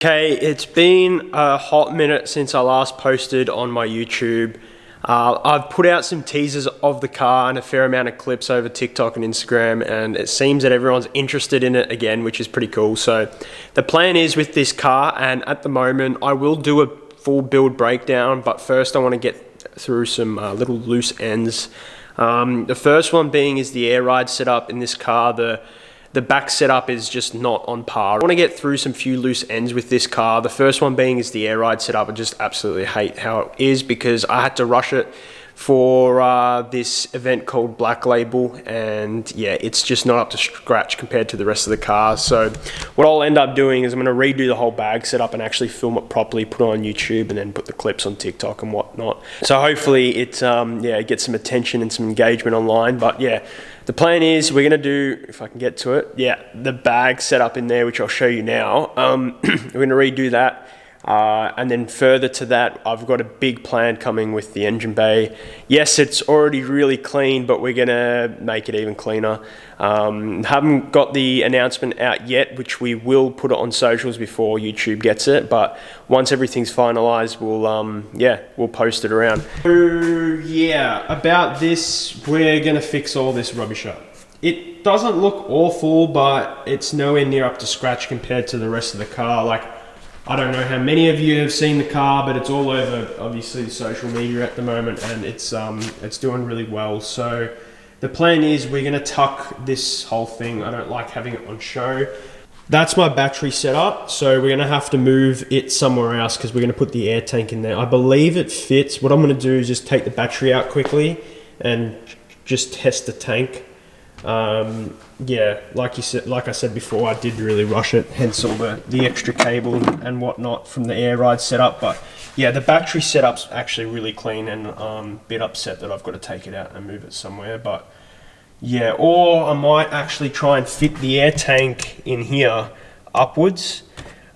Okay, it's been a hot minute since I last posted on my YouTube. I've put out some teasers of the car and a fair amount of clips over TikTok and Instagram, and it seems that everyone's interested in it again, which is pretty cool. So the plan is with this car, and at the moment I will do a full build breakdown, but first I want to get through some little loose ends. The first one being is the air ride setup in this car. The back setup is just not on par. I want to get through some few loose ends with this car. The first one being is the air ride setup. I just absolutely hate how it is because I had to rush it for this event called Black Label, and yeah, it's just not up to scratch compared to the rest of the car. So what I'll end up doing is I'm going to redo the whole bag setup and actually film it properly, put it on YouTube, and then put the clips on TikTok and whatnot. So hopefully it gets some attention and some engagement online. But yeah, the plan is we're going to do, if I can get to it, the bag setup in there, which I'll show you now. We're going to redo that. And then further to that, I've got a big plan coming with the engine bay. Yes, it's already really clean, but we're gonna make it even cleaner. Haven't got the announcement out yet, which we will put it on socials before YouTube gets it. But once everything's finalized, we'll post it around. So yeah, about this, we're gonna fix all this rubbish up. It doesn't look awful, but it's nowhere near up to scratch compared to the rest of the car. Like, I don't know how many of you have seen the car, but it's all over, obviously, social media at the moment, and it's doing really well. So the plan is we're going to tuck this whole thing. I don't like having it on show. That's my battery setup, so we're going to have to move it somewhere else because we're going to put the air tank in there. I believe it fits. What I'm going to do is just take the battery out quickly and just test the tank. Yeah, like I said before, I did really rush it, hence all the extra cable and whatnot from the air ride setup. But yeah, the battery setup's actually really clean, and a bit upset that I've got to take it out and move it somewhere. But yeah, or I might actually try and fit the air tank in here upwards,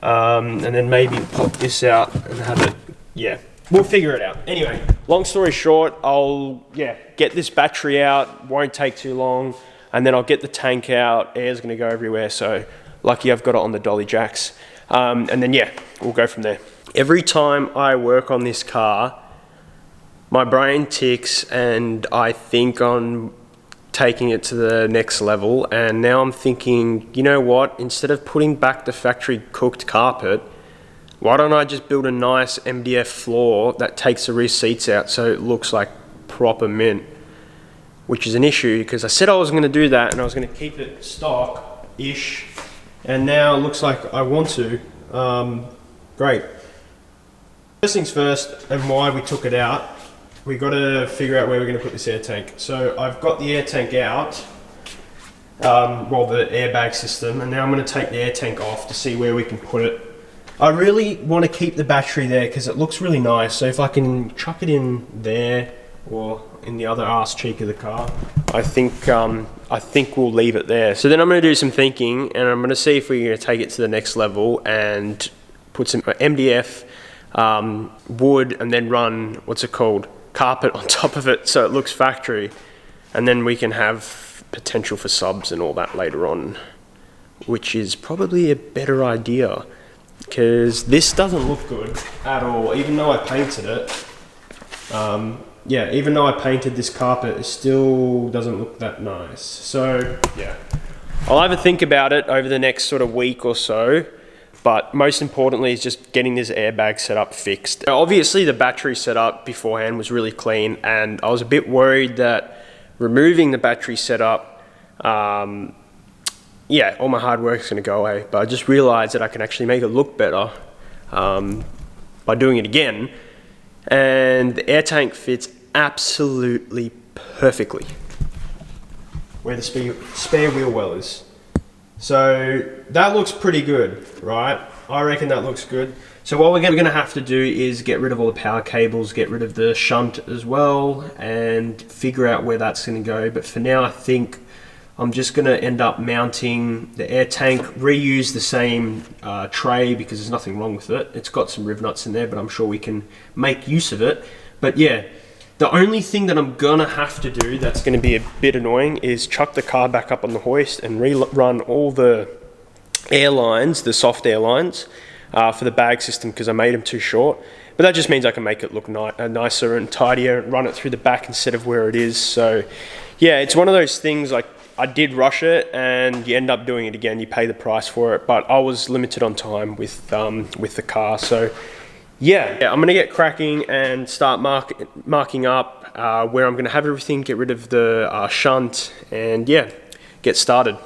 and then maybe pop this out and have it. Yeah, we'll figure it out. Anyway, long story short, I'll get this battery out. Won't take too long. And then I'll get the tank out, air's gonna go everywhere, so lucky I've got it on the dolly jacks. And then we'll go from there. Every time I work on this car, my brain ticks and I think on taking it to the next level. And now I'm thinking, you know what, instead of putting back the factory cooked carpet, why don't I just build a nice MDF floor that takes the rear seats out so it looks like proper mint? Which is an issue because I said I was going to do that and I was going to keep it stock-ish, and now it looks like I want to. Great. First things first, and why we took it out, we got to figure out where we're going to put this air tank. So I've got the air tank out, the airbag system, and now I'm going to take the air tank off to see where we can put it. I really want to keep the battery there because it looks really nice, so if I can chuck it in there or in the other arse cheek of the car, I think we'll leave it there. So then I'm going to do some thinking, and I'm going to see if we're going to take it to the next level and put some MDF wood, and then run carpet on top of it so it looks factory, and then we can have potential for subs and all that later on, which is probably a better idea because this doesn't look good at all. Even though I painted it, even though I painted this carpet, it still doesn't look that nice. So yeah, I'll have a think about it over the next sort of week or so, but most importantly is just getting this airbag setup fixed. Obviously the battery setup beforehand was really clean, and I was a bit worried that removing the battery setup, all my hard work is going to go away, but I just realized that I can actually make it look better by doing it again. And the air tank fits absolutely perfectly where the spare wheel well is. So that looks pretty good, right? I reckon that looks good. So what we're going to have to do is get rid of all the power cables, get rid of the shunt as well, and figure out where that's going to go. But for now, I think I'm just going to end up mounting the air tank, reuse the same tray because there's nothing wrong with it. It's got some riv nuts in there, but I'm sure we can make use of it. But yeah, the only thing that I'm going to have to do that's going to be a bit annoying is chuck the car back up on the hoist and rerun all the air lines, the soft air lines, for the bag system because I made them too short. But that just means I can make it look nicer and tidier and run it through the back instead of where it is. So yeah, it's one of those things, like I did rush it and you end up doing it again. You pay the price for it, but I was limited on time with the car. So yeah, I'm gonna get cracking and start marking up where I'm gonna have everything, get rid of the shunt, and yeah, get started.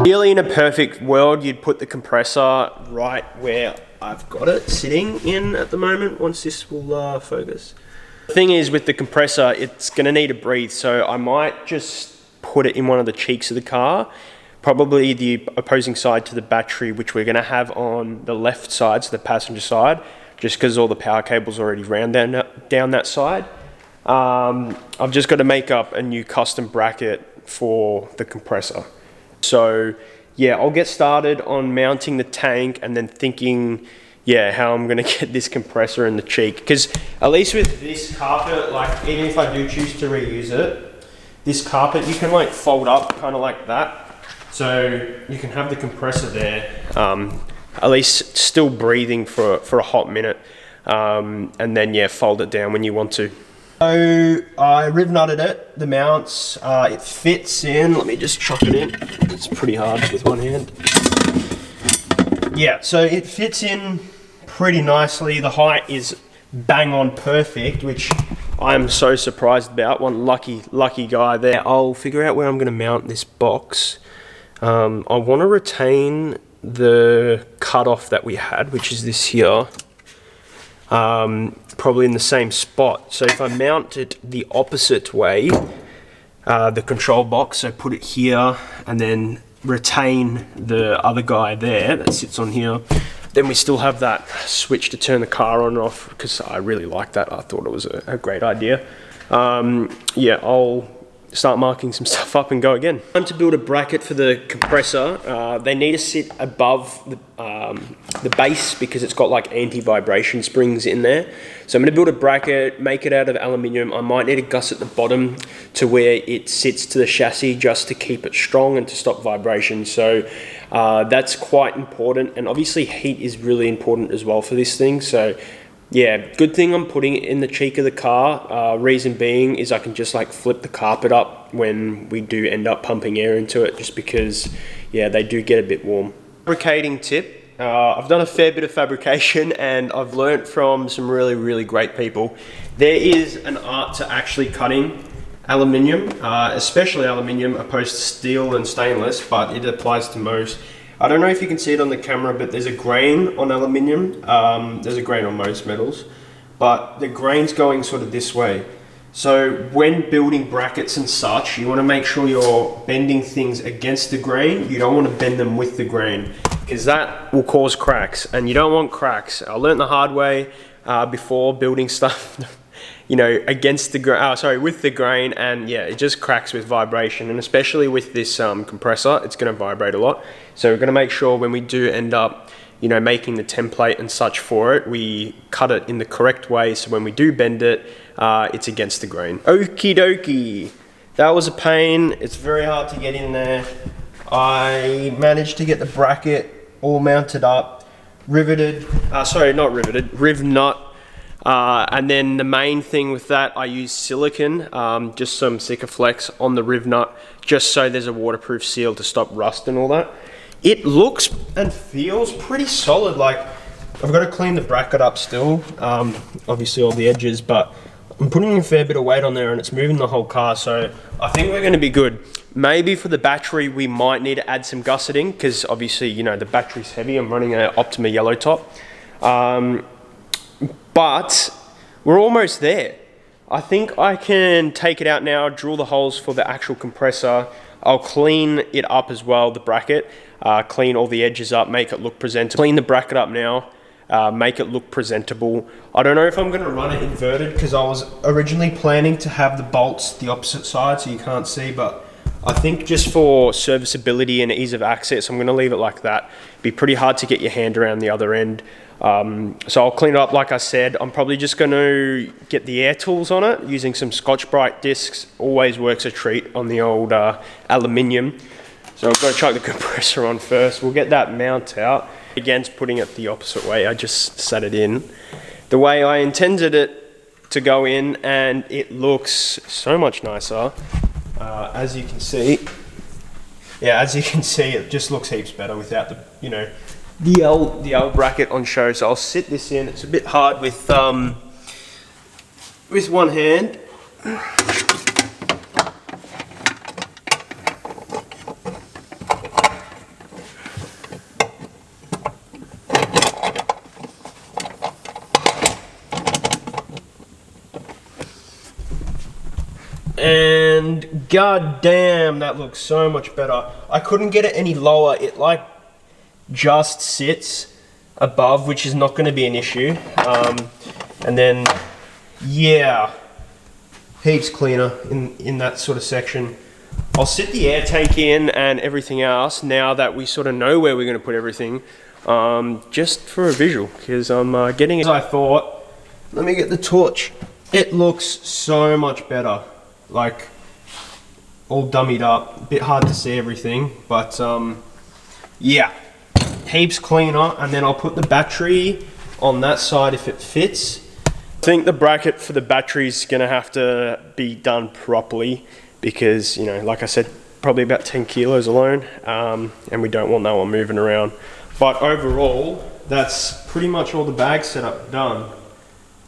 Really, in a perfect world, you'd put the compressor right where I've got it sitting in at the moment, once this will focus. The thing is, with the compressor, it's gonna need to breathe, so I might just put it in one of the cheeks of the car, probably the opposing side to the battery, which we're gonna have on the left side, so the passenger side, just because all the power cables already ran down that side. I've just got to make up a new custom bracket for the compressor. So yeah, I'll get started on mounting the tank and then thinking, yeah, how I'm gonna get this compressor in the cheek. Because at least with this carpet, like even if I do choose to reuse it, this carpet you can like fold up kind of like that. So you can have the compressor there, at least still breathing for a hot minute. And then yeah, fold it down when you want to. So I riv nutted it, the mounts, it fits in. Let me just chuck it in. It's pretty hard with one hand. Yeah, so it fits in pretty nicely. The height is bang on perfect, which I'm so surprised about. One lucky guy there. I'll figure out where I'm gonna mount this box. I wanna retain the cutoff that we had, which is this here. Probably in the same spot. So if I mount it the opposite way, the control box, so put it here and then retain the other guy there that sits on here, then we still have that switch to turn the car on and off, because I really like that. I thought it was a great idea. Yeah, I'll start marking some stuff up and go again. Time to build a bracket for the compressor. They need to sit above the base because it's got like anti-vibration springs in there. So I'm going to build a bracket, make it out of aluminium. I might need a gusset at the bottom to where it sits to the chassis just to keep it strong and to stop vibration. So that's quite important, and obviously heat is really important as well for this thing. So yeah, good thing I'm putting it in the cheek of the car. Reason being is I can just like flip the carpet up when we do end up pumping air into it, just because, yeah, they do get a bit warm. Fabricating tip. I've done a fair bit of fabrication and I've learnt from some really great people. There is an art to actually cutting aluminium, especially aluminium opposed to steel and stainless, but it applies to most. I don't know if you can see it on the camera, but there's a grain on aluminium. There's a grain on most metals, but the grain's going sort of this way. So when building brackets and such, you want to make sure you're bending things against the grain. You don't want to bend them with the grain, because that will cause cracks, and you don't want cracks. I learned the hard way before building stuff, you know, against the grain, with the grain, and yeah, it just cracks with vibration, and especially with this compressor, it's going to vibrate a lot. So we're going to make sure when we do end up, you know, making the template and such for it, we cut it in the correct way, so when we do bend it, it's against the grain. Okie dokie. That was a pain. It's very hard to get in there. I managed to get the bracket all mounted up, riveted, not riveted, riv nut. And then the main thing with that, I use silicone, just some Sikaflex on the riv nut, just so there's a waterproof seal to stop rust and all that. It looks and feels pretty solid. Like, I've got to clean the bracket up still, obviously all the edges, but I'm putting a fair bit of weight on there and it's moving the whole car, so I think we're going to be good. Maybe for the battery we might need to add some gusseting, because obviously, you know, the battery's heavy. I'm running an Optima yellow top. But we're almost there. I think I can take it out now, drill the holes for the actual compressor. I'll clean it up as well, the bracket, clean all the edges up, make it look presentable. Clean the bracket up now, make it look presentable. I don't know if I'm gonna run it inverted, because I was originally planning to have the bolts the opposite side so you can't see, but I think just for serviceability and ease of access, I'm gonna leave it like that. It'd be pretty hard to get your hand around the other end. So I'll clean it up like I said. I'm probably just going to get the air tools on it using some Scotch-Brite discs. Always works a treat on the old aluminium. So So I've got to chuck the compressor on first. We'll get that mount out. Against putting it the opposite way, I just set it in the way I intended it to go in, and it looks so much nicer. As you can see, it just looks heaps better without the, you know, the L bracket on show. So I'll sit this in. It's a bit hard with one hand. And god damn, that looks so much better. I couldn't get it any lower. It like just sits above, which is not going to be an issue. And then, yeah, heaps cleaner in that sort of section. I'll sit the air tank in and everything else now that we sort of know where we're going to put everything, just for a visual, because I'm getting it as I thought. Let me get the torch. It looks so much better. Like, all dummied up, a bit hard to see everything, but yeah, heaps cleaner. And then I'll put the battery on that side if it fits. I think the bracket for the battery is gonna have to be done properly because, you know, like I said, probably about 10 kilos alone, and we don't want that one moving around. But overall, that's pretty much all the bag setup done.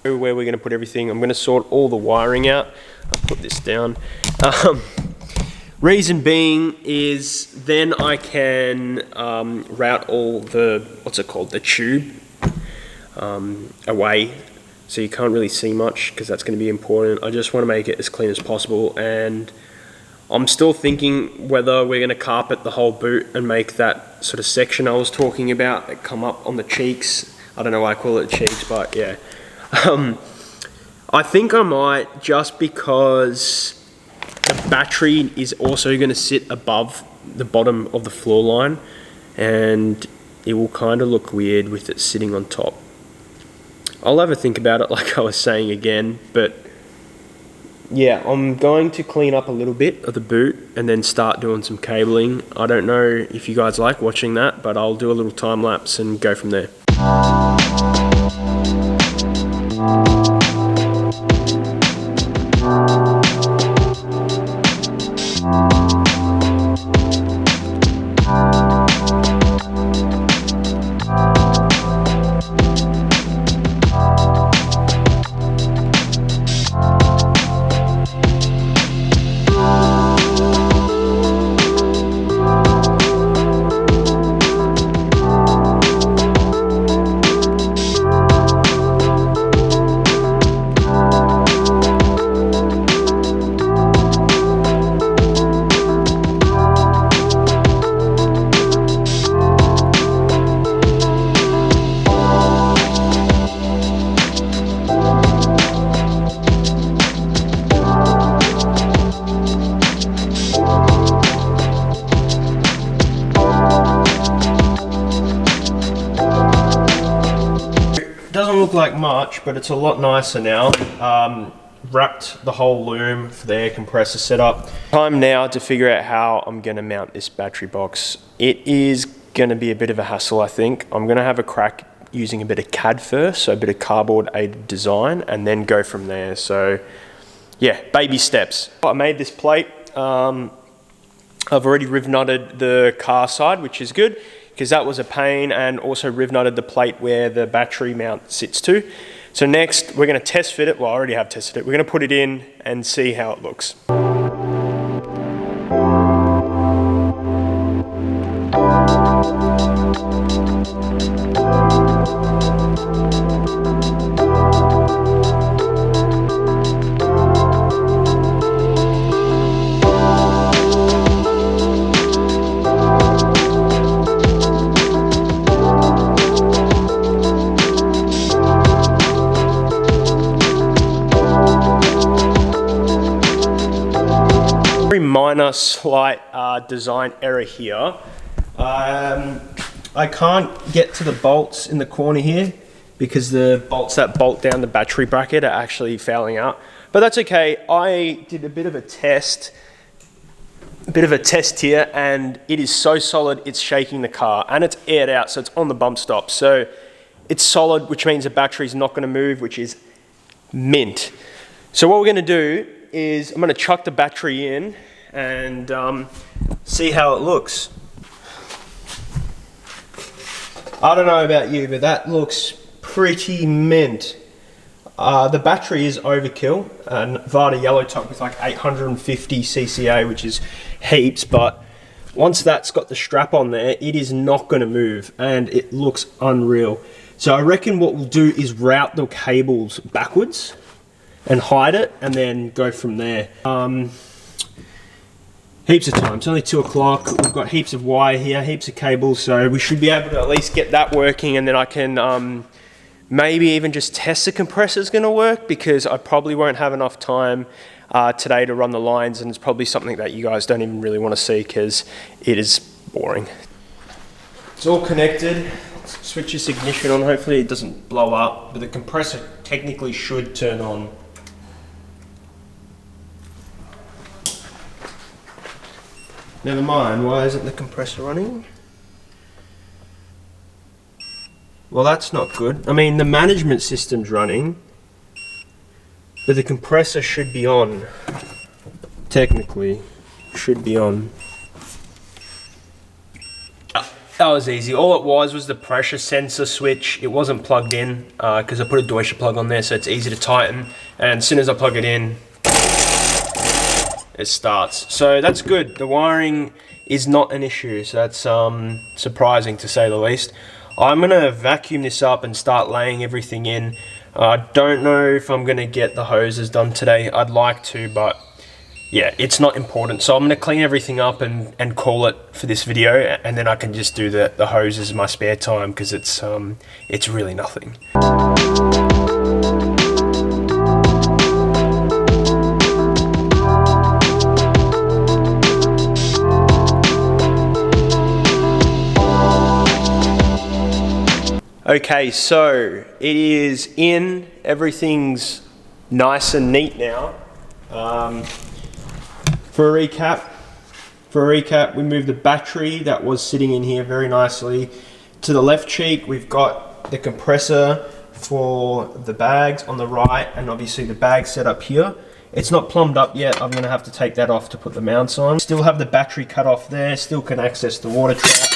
Where we're going to put everything, I'm going to sort all the wiring out. I'll put this down. Reason being is then I can route all the, what's it called, the tube away, so you can't really see much because that's going to be important. I just want to make it as clean as possible, and I'm still thinking whether we're going to carpet the whole boot and make that sort of section I was talking about that come up on the cheeks. I don't know why I call it cheeks, but yeah. I think I might, just because the battery is also going to sit above the bottom of the floor line, and it will kind of look weird with it sitting on top. I'll have a think about it, like I was saying again, but yeah, I'm going to clean up a little bit of the boot and then start doing some cabling. I don't know if you guys like watching that, but I'll do a little time lapse and go from there. Doesn't look like much, but it's a lot nicer now. Wrapped the whole loom for the air compressor setup. Time now to figure out how I'm going to mount this battery box. It is going to be a bit of a hassle, I think. I'm going to have a crack using a bit of CAD first, so a bit of cardboard aided design, and then go from there. So yeah, baby steps. I made this plate. I've already riv knotted the car side, which is good, because that was a pain, and also riv knotted the plate where the battery mount sits to. So next, we're going to test fit it. Well, I already have tested it. We're going to put it in and see how it looks. Minor slight design error here. I can't get to the bolts in the corner here because the bolts that bolt down the battery bracket are actually failing out, but that's okay. I did a bit of a test a bit of a test here, and it is so solid it's shaking the car, and it's aired out, so it's on the bump stop. So it's solid, which means the battery's not going to move, which is mint. So what we're going to do is I'm going to chuck the battery in and see how it looks. I don't know about you, but that looks pretty mint. The battery is overkill, and Vada yellow top with like 850 cca, which is heaps, but once that's got the strap on there, it is not going to move, and it looks unreal. So I reckon what we'll do is route the cables backwards and hide it, and then go from there. Heaps of time. It's only 2 o'clock. We've got heaps of wire here, heaps of cables, so we should be able to at least get that working, and then I can maybe even just test the compressor's going to work, because I probably won't have enough time today to run the lines, and it's probably something that you guys don't even really want to see because it is boring. It's all connected. Let's switch this ignition on. Hopefully it doesn't blow up, but the compressor technically should turn on. Never mind, why isn't the compressor running? Well, that's not good. I mean, the management system's running, but the compressor should be on. Technically, should be on. That was easy. All it was the pressure sensor switch. It wasn't plugged in because I put a Deutsche plug on there, so it's easy to tighten. And as soon as I plug it in, it starts. So that's good. The wiring is not an issue, so that's surprising to say the least. I'm gonna vacuum this up and start laying everything in. I don't know if I'm gonna get the hoses done today. I'd like to, but yeah, it's not important. So I'm gonna clean everything up and call it for this video, and then I can just do the hoses in my spare time, because it's really nothing. Okay, so it is in, everything's nice and neat now. For a recap, we moved the battery that was sitting in here very nicely. To the left cheek, we've got the compressor for the bags on the right, and obviously the bag set up here. It's not plumbed up yet. I'm gonna have to take that off to put the mounts on. Still have the battery cut off there, still can access the water trap.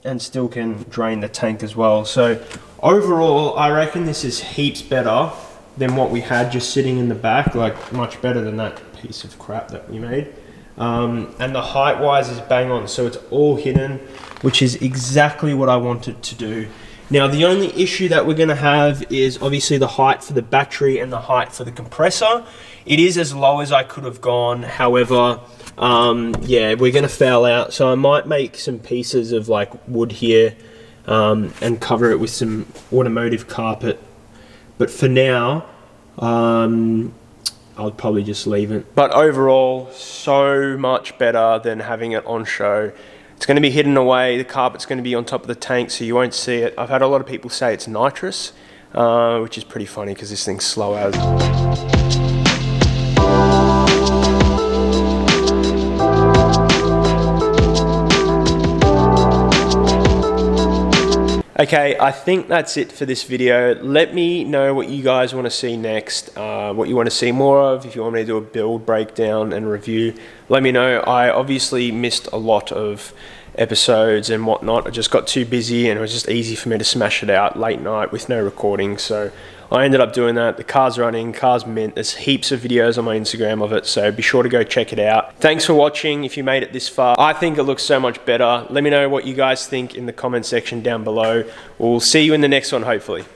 And still can drain the tank as well. So overall, I reckon this is heaps better than what we had just sitting in the back, like much better than that piece of crap that we made. And the height wise is bang on, so it's all hidden, which is exactly what I wanted to do. Now the only issue that we're gonna have is obviously the height for the battery and the height for the compressor. It is as low as I could have gone, however, yeah, we're gonna foul out, so I might make some pieces of like wood here and cover it with some automotive carpet, but for now I'll probably just leave it. But overall, so much better than having it on show. It's going to be hidden away, the carpet's going to be on top of the tank, so you won't see it. I've had a lot of people say it's nitrous, which is pretty funny because this thing's slow as. Okay, I think that's it for this video. Let me know what you guys want to see next, what you want to see more of. If you want me to do a build breakdown and review, let me know. I obviously missed a lot of episodes and whatnot. I just got too busy, and it was just easy for me to smash it out late night with no recording, so I ended up doing that. The car's running, car's mint. There's heaps of videos on my Instagram of it, so be sure to go check it out. Thanks for watching if you made it this far. I think it looks so much better. Let me know what you guys think in the comment section down below. We'll see you in the next one, hopefully.